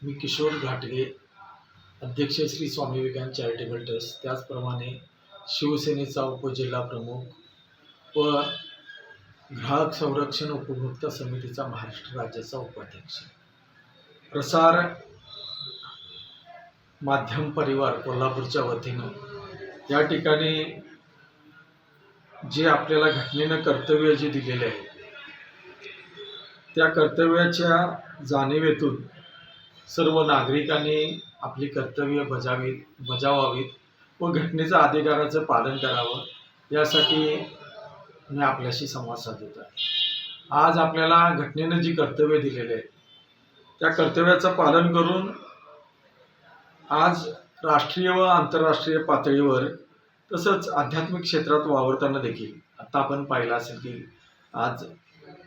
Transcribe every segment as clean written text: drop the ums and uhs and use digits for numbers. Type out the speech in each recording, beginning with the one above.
मी किशोर घाटगे, अध्यक्ष Shri Swami Vivekananda charitable trust, त्याचप्रमाणे शिवसेनेचा उपजिल्हा प्रमुख व ग्राहक संरक्षण उपभोक्ता समितीचा महाराष्ट्र राज्याचा उपाध्यक्ष. प्रसार माध्यम परिवार कोल्हापूरच्या वतीनं या ठिकाणी जे आपल्याला घटनेनं कर्तव्य जे दिलेले आहे त्या कर्तव्याच्या जाणीवेतून सर्व नागरिकांनी आपली कर्तव्य बजावावीत व घटनेच्या अधिकाराचं पालन करावं यासाठी मी आपल्याशी संवाद साधत आहे. आज आपल्याला घटनेनं जी कर्तव्य दिलेले आहे त्या कर्तव्याचं पालन करून आज राष्ट्रीय व आंतरराष्ट्रीय पातळीवर तसंच आध्यात्मिक क्षेत्रात वावरताना देखील आता आपण पाहिलं असेल की आज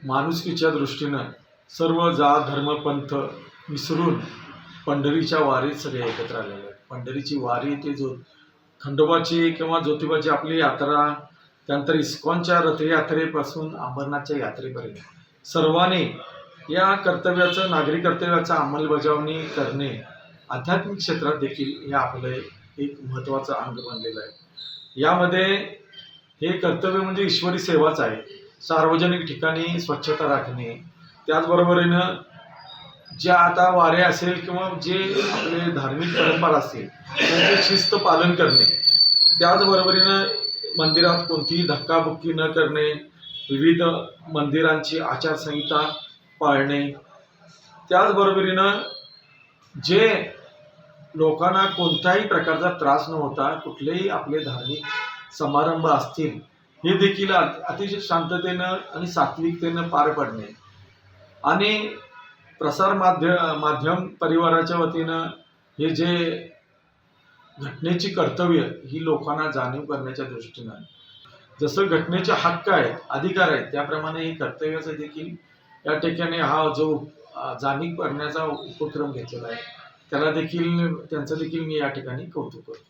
माणुसकीच्या दृष्टीनं सर्व जात धर्म पंथ विसरून पंढरीच्या वारीत सगळे एकत्र आलेले आहेत. पंढरीची वारी ते खंडोबाची किंवा ज्योतिबाची आपली यात्रा, त्यानंतर इस्कॉनच्या रथयात्रेपासून अमरनाथच्या यात्रेपर्यंत सर्वांनी या कर्तव्याचं नागरी कर्तव्याचं अंमलबजावणी करणे आध्यात्मिक क्षेत्रात देखील हे आपलं एक महत्त्वाचं अंग बनलेलं आहे. यामध्ये हे कर्तव्य म्हणजे ईश्वरी सेवाच आहे. सार्वजनिक ठिकाणी स्वच्छता राखणे, त्याचबरोबरीनं ज्या आता वाऱ्या असेल किंवा जे आपले धार्मिक परंपरा असतील त्यांचे शिस्त पालन करणे, त्याचबरोबरीनं मंदिरात कोणतीही धक्काबुक्की न करणे, विविध मंदिरांची आचारसंहिता पाळणे, त्याचबरोबरीनं जे लोकांना कोणत्याही प्रकारचा त्रास न होता कुठलेही आपले धार्मिक समारंभ असतील हे देखील अतिशय शांततेनं आणि सात्विकतेनं पार पडणे आणि प्रसार माध्यम परिवाराच्या वतीनं हे जे घटनेची कर्तव्य ही लोकांना जाणीव करण्याच्या दृष्टीनं जसं घटनेचे हक्क आहेत, अधिकार आहेत, त्याप्रमाणे हे कर्तव्याचं देखील या ठिकाणी हा जो जाणीव करण्याचा उपक्रम घेतलेला आहे त्यांचं देखील मी या ठिकाणी कौतुक करतो.